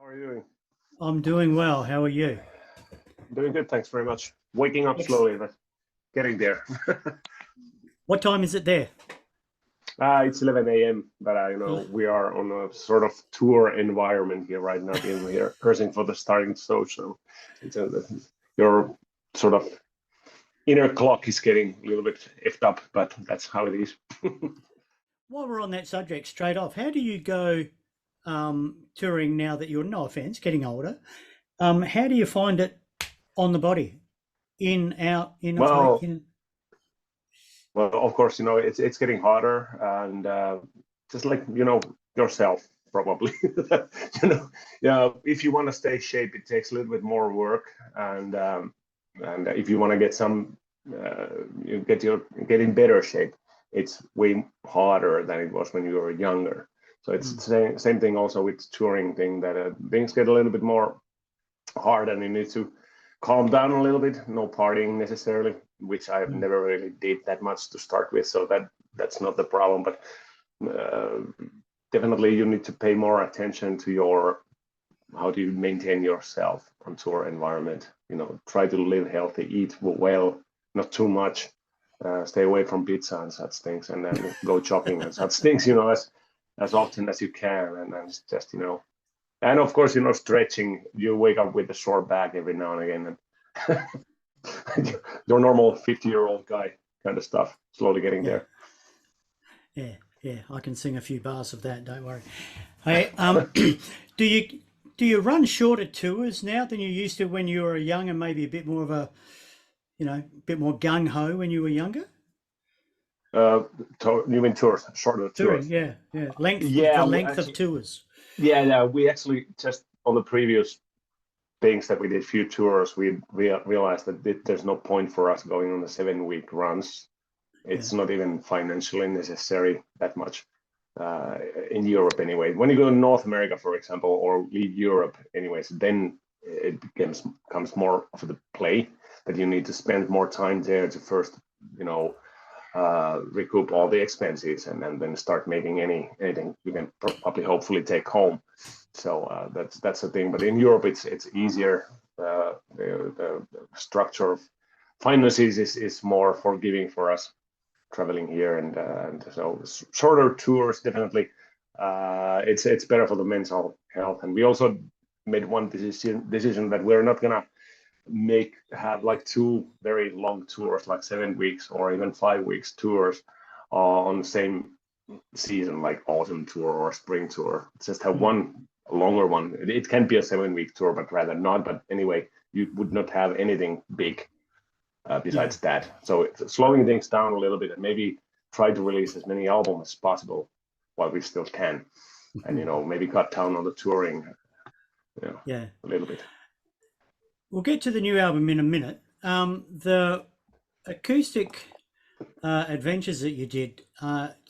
How are you doing? I'm doing well. How are you? Doing good, thanks very much. Waking up Ex- slowly, but getting there. What time is it there? It's 11 a.m., but Ele- we are on a sort of tour environment here right now, being here rehearsing for the starting show. So it's your sort of inner clock is getting a little bit effed up, but that's how it is. While we're on that subject, straight off, how do you go touring now that you're, no offense, getting older? How do you find it on the body? In, out, in, Well, in? well, of course, it's getting harder, and just like yourself, probably. you know, yeah. If you want to stay shape, it takes a little bit more work, and if you want to get you get in better shape, it's way harder than it was when you were younger. So it's the Mm, same thing also with touring thing that things get a little bit more hard and you need to calm down a little bit. No partying necessarily, which I've mm, never really did that much to start with. So that's not the problem. But uh, definitely you need to pay more attention to your how do you maintain yourself on tour environment. Try to live healthy, eat well, not too much. Stay away from pizza and such things, and then go jogging and such things. As often as you can, and then just. And of course, stretching. You wake up with a sore back every now and again, and your normal 50-year-old guy kind of stuff. Slowly getting yeah, there. yeah, yeah. I can sing a few bars of that. Don't worry. Hey, do you do you run shorter tours now than you used to when you were young and maybe a bit more of a, a bit more gung ho when you were younger? Uh, you mean tours, shorter Touring, tours? yeah, yeah. Length, Yeah, the we length of actually, tours. yeah. We actually just on the previous things that we did, few tours, we realized that there's no point for us going on the 7 week runs. Yeah, It's not even financially necessary that much uh, in Europe anyway. When you go to North America, for example, or leave Europe, anyways, then it comes more of the play that you need to spend more time there to first, you know, recoup all the expenses and then start making anything you can probably hopefully take home. So that's the thing. But in Europe, it's easier. The structure of finances is more forgiving for us traveling here, and so shorter tours definitely. It's better for the mental health, and we also made one decision that we're not gonna have like two very long tours, like 7 weeks or even 5 weeks tours on the same season, like autumn tour or spring tour. Just have mm, one longer one. It can be a 7 week tour, but rather not. But anyway, you would not have anything big yeah. besides that. So it's slowing things down a little bit and maybe try to release as many albums as possible while we still can, and Mhm. maybe cut down on the touring, Yeah. a little bit. We'll get to the new album in a minute. The acoustic adventures that you did,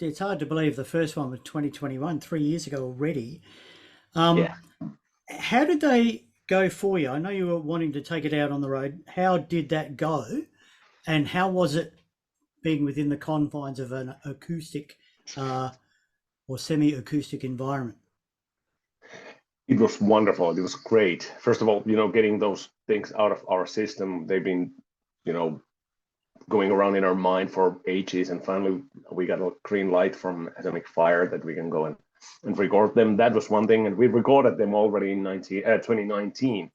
it's hard to believe the first one was 2021, 3 years ago already. Yeah. Um, how did they go for you? I know you were wanting to take it out on the road. How did that go? And how was it being within the confines of an acoustic uh, or semi acoustic environment? It was wonderful. It was great. First of all, getting those things out of our system, they've been, you know, going around in our mind for ages, and finally we got a green light from Atomic Fire that we can go and record them. That was one thing, and we recorded them already in 2019.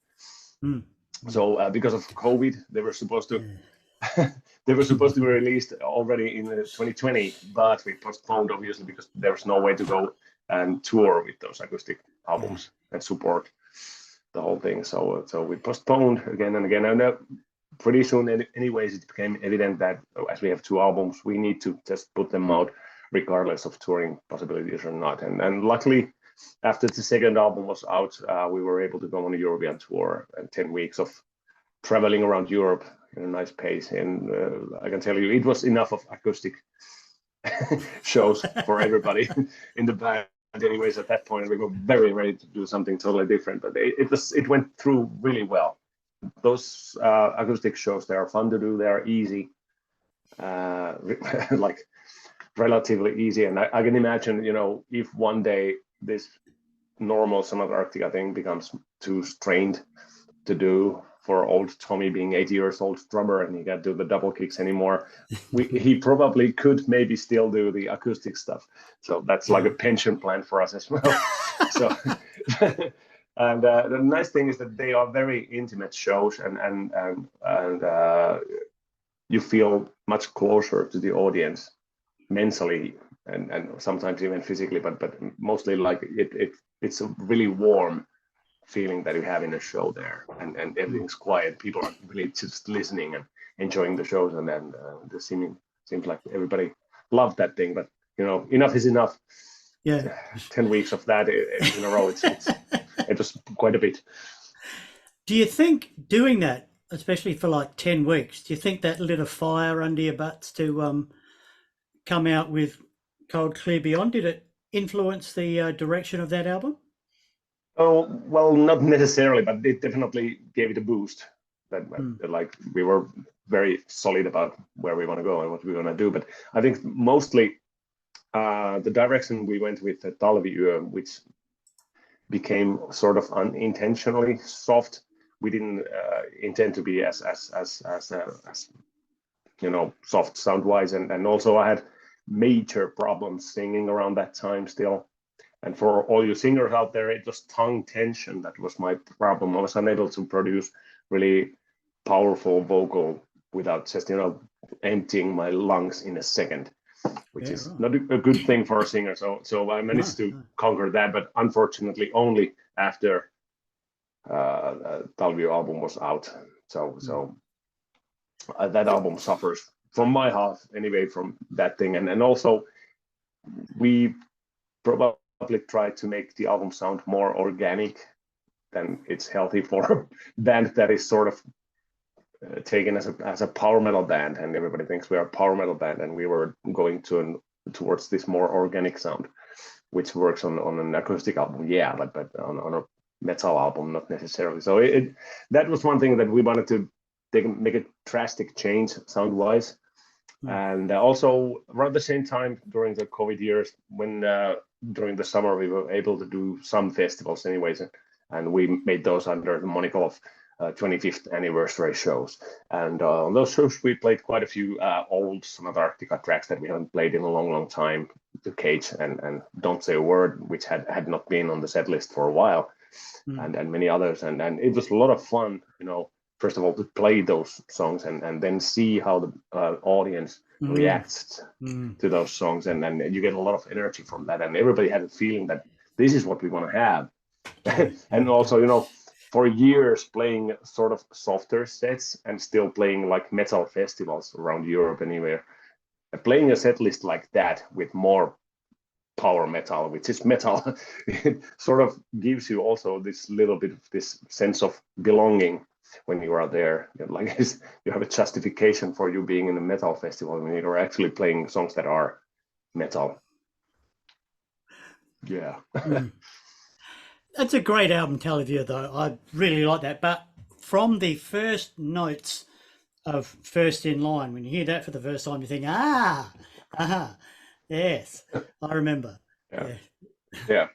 Mm, mm, So because of COVID, they were supposed to yeah. they were supposed to be released already in 2020, but we postponed obviously because there was no way to go and tour with those acoustic Yeah. albums and support the whole thing. So we postponed again and again. And pretty soon, anyways, it became evident that as we have two albums, we need to just put them out regardless of touring possibilities or not. And luckily, after the second album was out, we were able to go on a European tour and 10 weeks of traveling around Europe in a nice pace. And I can tell you, it was enough of acoustic shows for everybody in the band. Anyways, at that point, we were very ready to do something totally different. But it went through really well. Those acoustic shows, they are fun to do. They are easy, like relatively easy. And I can imagine, if one day this normal Sonata Arctica thing becomes too strained to do for old Tommy being 80 years old drummer, and he can't do the double kicks anymore. He probably could maybe still do the acoustic stuff. So that's like a pension plan for us as well. So, and the nice thing is that they are very intimate shows, and you feel much closer to the audience mentally and sometimes even physically, but mostly like it's a really warm feeling that you have in a show there, and everything's quiet. People are really just listening and enjoying the shows, and then the seems like everybody loved that thing. But enough is enough. Yeah, 10 weeks of that in a row, it was quite a bit. Do you think doing that, especially for like 10 weeks, do you think that lit a fire under your butts to come out with Cold Clear Beyond? Did it influence the direction of that album? Oh, well, not necessarily, but it definitely gave it a boost. That like we were very solid about where we want to go and what we want to do. But I think mostly the direction we went with Talviyö, which became sort of unintentionally soft. We didn't intend to be as soft sound wise, and also I had major problems singing around that time still. And for all you singers out there, it was tongue tension that was my problem. I was unable to produce really powerful vocal without just emptying my lungs in a second, which is not a good thing for a singer. So I managed to conquer that, but unfortunately only after Talviyö album was out. So that album suffers from my half anyway from that thing, and also we probably tried to make the album sound more organic than it's healthy for a band that is sort of taken as a power metal band, and everybody thinks we are a power metal band, and we were going towards this more organic sound, which works on an acoustic album, but on a metal album not necessarily. So that was one thing that we wanted to make a drastic change sound wise. And also around the same time during the COVID years, when during the summer we were able to do some festivals anyways, and we made those under the moniker of 25th anniversary shows. And on those shows we played quite a few old Sonata Arctica tracks that we haven't played in a long time, The Cage and Don't Say a Word, which had not been on the set list for a while, and many others, and it was a lot of fun, first of all, to play those songs and then see how the audience reacts to those songs, and then you get a lot of energy from that, and everybody had a feeling that this is what we want to have. And also, for years playing sort of softer sets and still playing like metal festivals around Europe anywhere, playing a set list like that with more power metal, which is metal, it sort of gives you also this little bit of this sense of belonging when you are there. Like you have a justification for you being in a metal festival when you're actually playing songs that are metal. Yeah. That's a great album, Talviyö, though. I really like that. But from the first notes of First in Line, when you hear that for the first time, you think, yes, I remember. Yeah.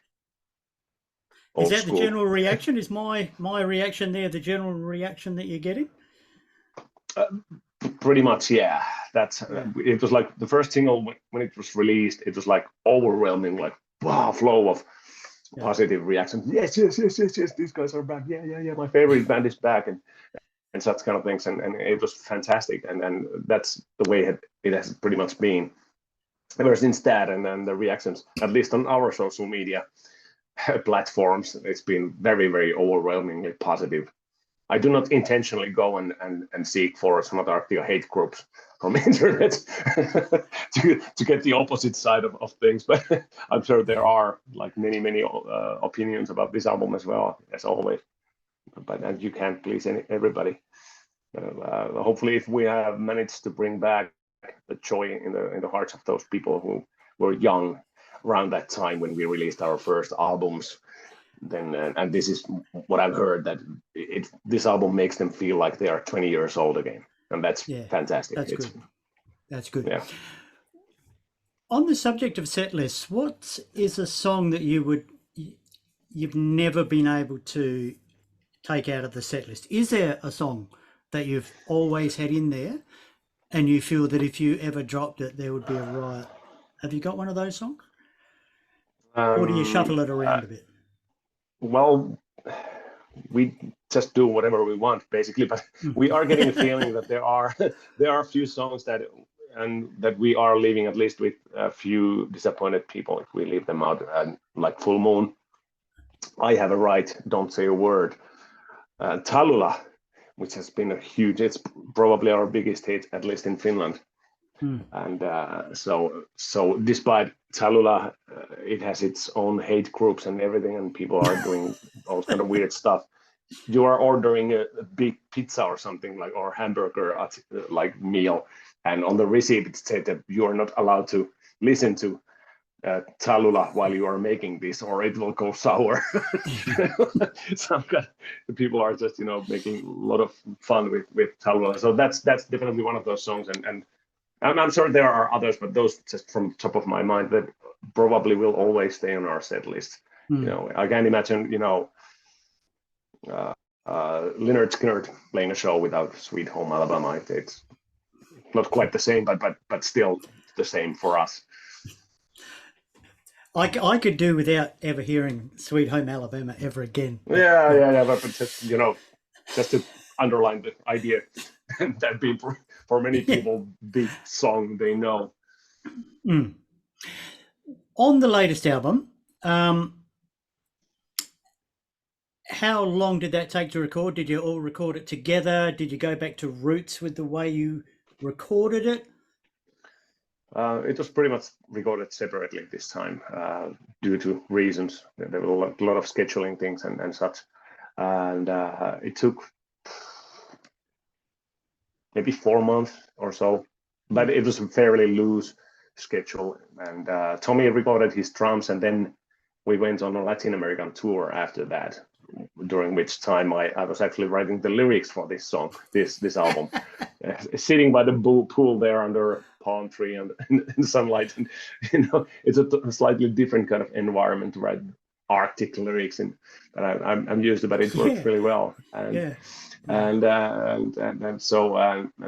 Is that the general reaction? Is my reaction there the general reaction that you're getting? Pretty much, yeah. It was like the first single when it was released, it was like overwhelming, like flow of positive reactions. Yes, these guys are back. Yeah, my favorite band is back, and such kind of things, and it was fantastic, and that's the way it has pretty much been ever since that. And then the reactions, at least on our social media platforms, it's been very, very overwhelmingly positive. I do not intentionally go and seek for Sonata Arctica hate groups from the internet to get the opposite side of things, but I'm sure there are like many opinions about this album as well, as always. But you can't please everybody. Hopefully, if we have managed to bring back the joy in the hearts of those people who were young around that time when we released our first albums, then and this is what I've heard, that this album makes them feel like they are 20 years old again, and that's fantastic. That's good. Yeah. On the subject of set lists, what is a song that you would you've never been able to take out of the set list? Is there a song that you've always had in there and you feel that if you ever dropped it, there would be a riot? Have you got one of those songs? Or do you shuffle it around a bit? Well, we just do whatever we want, basically. But we are getting a feeling that there are a few songs that we are leaving at least with a few disappointed people if we leave them out. Like Full Moon, I Have a Right, Don't Say a Word, Talula, which has been a huge. It's probably our biggest hit, at least in Finland. And so despite Talula, it has its own hate groups and everything, and people are doing all kind of weird stuff. You are ordering a big pizza or something like, or hamburger like meal, and on the receipt it said that you are not allowed to listen to Talula while you are making this, or it will go sour. Some kind of people are just making a lot of fun with Talula. So that's definitely one of those songs, and I'm sure there are others, but those just from top of my mind that probably will always stay on our set list. I can't imagine Leonard Skinner playing a show without Sweet Home Alabama. It's not quite the same, but still the same for us. I could do without ever hearing Sweet Home Alabama ever again. Yeah, but just just to underline the idea that being for many people big song they know. On the latest album, how long did that take to record? Did you all record it together? Did you go back to roots with the way you recorded it? It was pretty much recorded separately this time due to reasons. There were a lot of scheduling things and such. And it took maybe 4 months or so, but it was a fairly loose schedule. And Tommy recorded his drums, and then we went on a Latin American tour after that, during which time I was actually writing the lyrics for this song, this album, sitting by the pool there under a palm tree and in sunlight. And it's a slightly different kind of environment to write Arctic lyrics, but I'm used to it. But it works really well. And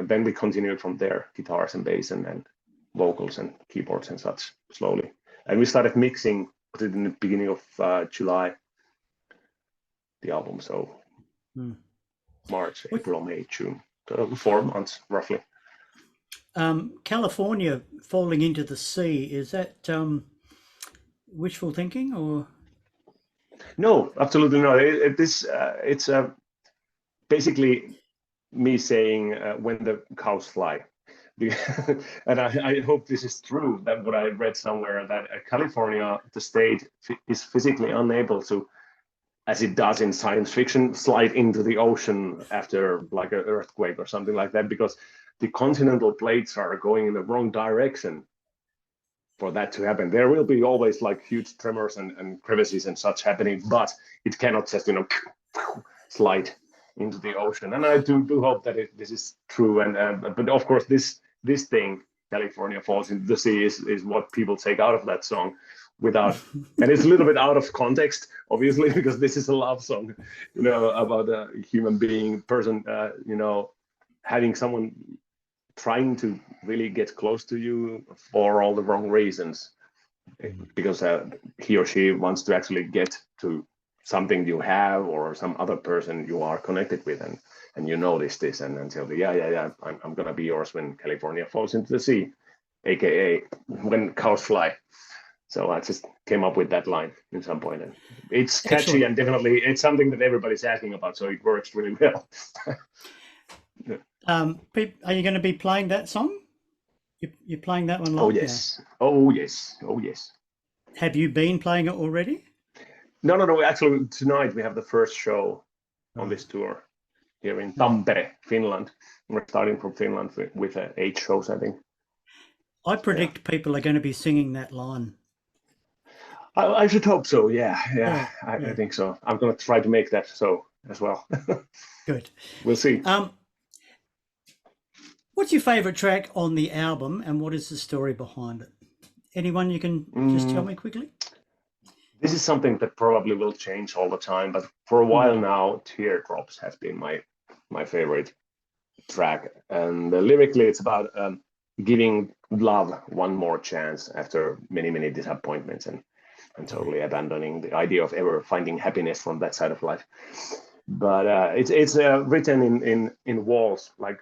then we continued from there, guitars and bass and vocals and keyboards and such slowly. And we started mixing in the beginning of July, the album. So March, April, May, June, so 4 months roughly. California falling into the sea, is that wishful thinking or? No, absolutely not. It's basically me saying when the cows fly. And I hope this is true, that what I read somewhere, that California, the state, is physically unable to, as it does in science fiction, slide into the ocean after like an earthquake or something like that, because the continental plates are going in the wrong direction for that to happen. There will be always like huge tremors and crevices and such happening, but it cannot just slide into the ocean. And I do hope that this is true. And but of course this thing, California Falls into the Sea, is what people take out of that song without, and it's a little bit out of context, obviously, because this is a love song, about a human being, person, having someone trying to really get close to you for all the wrong reasons, because he or she wants to actually get to something you have or some other person you are connected with, and you notice this and tell me, I'm gonna be yours when California falls into the sea, aka when cows fly. So I just came up with that line at some point, and it's catchy. Excellent. And definitely it's something that everybody's asking about, so it works really well. Are you going to be playing that song? You're playing that one live? Oh yes. Have you been playing it already? No. Actually, tonight we have the first show on this tour here in Tampere, Finland. We're starting from Finland with 8 shows, I think. I predict people are going to be singing that line. I should hope so. Yeah. I think so. I'm going to try to make that so as well. Good. We'll see. What's your favorite track on the album, and what is the story behind it? Anyone you can just tell me quickly? This is something that probably will change all the time, but for a while now, Teardrops has been my favorite track. And lyrically, it's about giving love one more chance after many disappointments and totally abandoning the idea of ever finding happiness from that side of life. But it's written in walls, like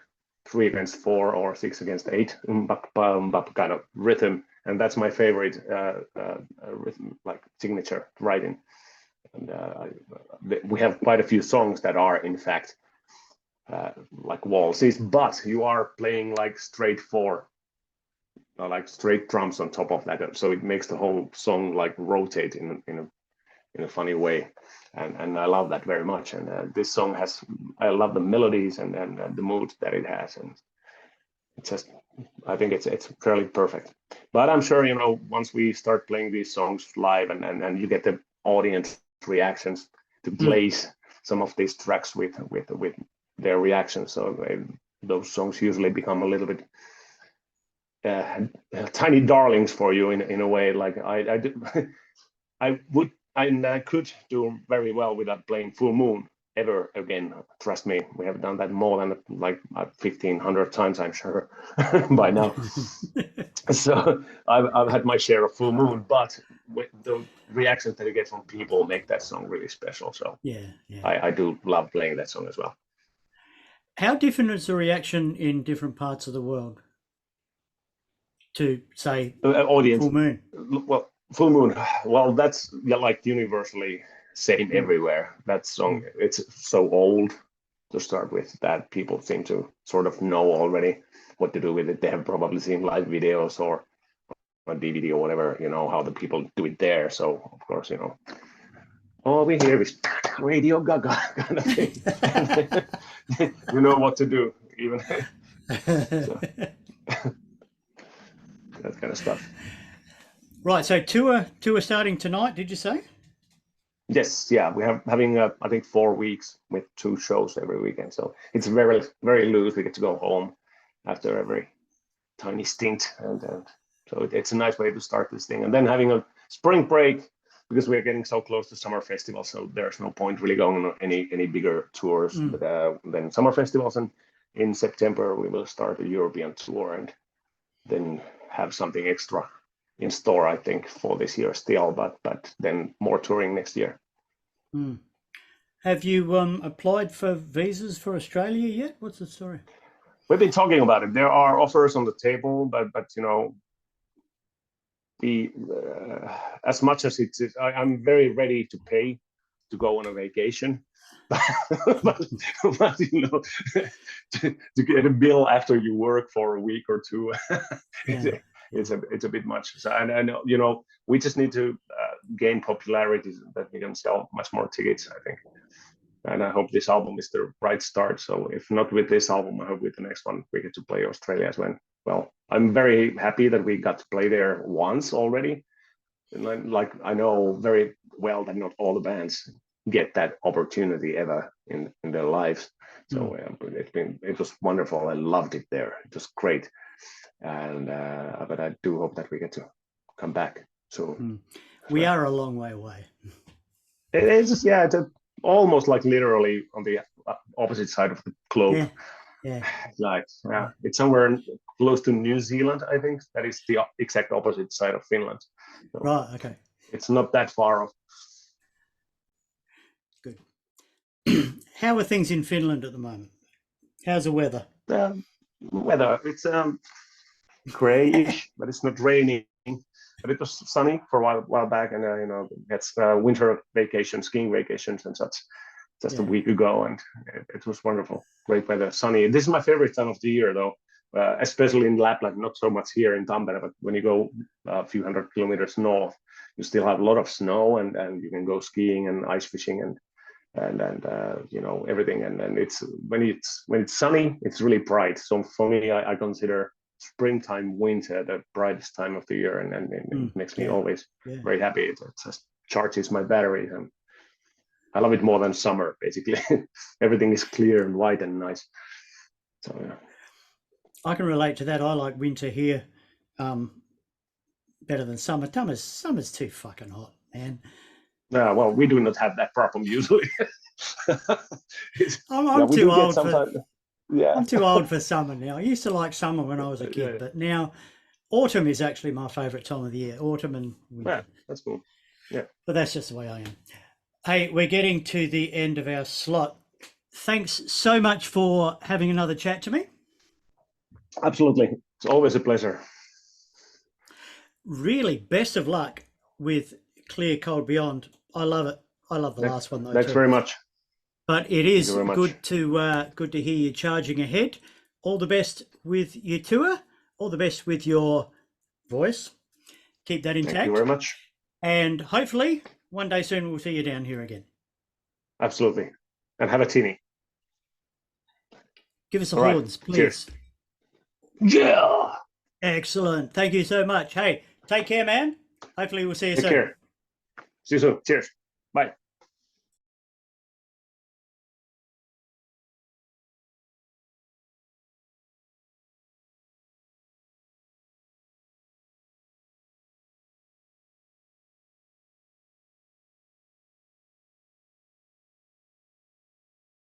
3 against 4 or 6 against 8, kind of rhythm, and that's my favorite rhythm, like signature writing. And we have quite a few songs that are in fact like waltzes, but you are playing like straight 4, like straight drums on top of that, so it makes the whole song like rotate in a funny way, and I love that very much. And this song I love the melodies and the mood that it has, and it's just, I think it's fairly perfect. But I'm sure, once we start playing these songs live and you get the audience reactions to glaze some of these tracks with their reactions, so those songs usually become a little bit tiny darlings for you in a way. Like I could do very well without playing Full Moon ever again. Trust me, we have done that more than like 1,500 times, I'm sure, by now. So I've had my share of Full Moon, but with the reactions that you get from people make that song really special. So yeah. I do love playing that song as well. How different is the reaction in different parts of the world to, say, audience? Full Moon? Well, Full Moon, well, that's like universally same everywhere. That song, it's so old to start with that people seem to sort of know already what to do with it. They have probably seen live videos or on DVD or whatever, how the people do it there. So of course, all we hear is Radio Gaga kind of thing. You know what to do, even. So, that kind of stuff. Right, so tour starting tonight, did you say? Yes, yeah, we have having I think 4 weeks with 2 shows every weekend, so it's very loose. We get to go home after every tiny stint, and so it's a nice way to start this thing. And then having a spring break, because we're getting so close to summer festivals, so there's no point really going on any bigger tours. But then summer festivals, and in September we will start a European tour, and then have something extra in store, I think, for this year still, but then more touring next year. Have you applied for visas for Australia yet? What's the story? We've been talking about it. There are offers on the table, but as much as it's, I'm very ready to pay to go on a vacation. but to get a bill after you work for a week or 2, it's a bit much. So, and we just need to gain popularity so that we can sell much more tickets, I think. And I hope this album is the right start. So if not with this album, I hope with the next one we get to play Australia as well. I'm very happy that we got to play there once already. And like I know very well that not all the bands get that opportunity ever in their lives. So it was wonderful. I loved it there. It was great. And but I do hope that we get to come back soon. We are a long way away. It is just, it's almost like literally on the opposite side of the globe. Yeah. Like it's somewhere close to New Zealand, I think. That is the exact opposite side of Finland. So right. Okay. It's not that far off. Good. How are things in Finland at the moment? How's the weather? Weather, it's grayish, but it's not raining. But it was sunny for a while back, and it's winter vacation, skiing vacations and such, just a week ago, and it was wonderful, great weather, sunny. This is my favorite time of the year, though, especially in Lapland. Not so much here in Tampere, but when you go a few hundred kilometers north, you still have a lot of snow, and you can go skiing and ice fishing and everything. And it's when it's sunny, it's really bright. So for me, I consider springtime, winter the brightest time of the year, and it makes me always very happy. It just charges my batteries, and I love it more than summer. Basically, everything is clear and white and nice. So I can relate to that. I like winter here better than summer. Summer's too fucking hot, man. Well, we do not have that problem usually. I'm too old for. Yeah, I'm too old for summer now. I used to like summer when I was a kid, but now autumn is actually my favourite time of the year. Autumn and winter. Yeah, that's cool. Yeah, but that's just the way I am. Hey, we're getting to the end of our slot. Thanks so much for having another chat to me. Absolutely. It's always a pleasure. Really, best of luck with Clear Cold Beyond. I love it. I love the last one though. Thanks very much. But it is good to hear you charging ahead. All the best with your tour. All the best with your voice. Keep that intact. Thank you very much. And hopefully one day soon we'll see you down here again. Absolutely. And have a tinny. Give us a horns, please. Cheers. Yeah. Excellent. Thank you so much. Hey, take care, man. Hopefully we'll see you soon. Take care. See you soon. Cheers. Bye.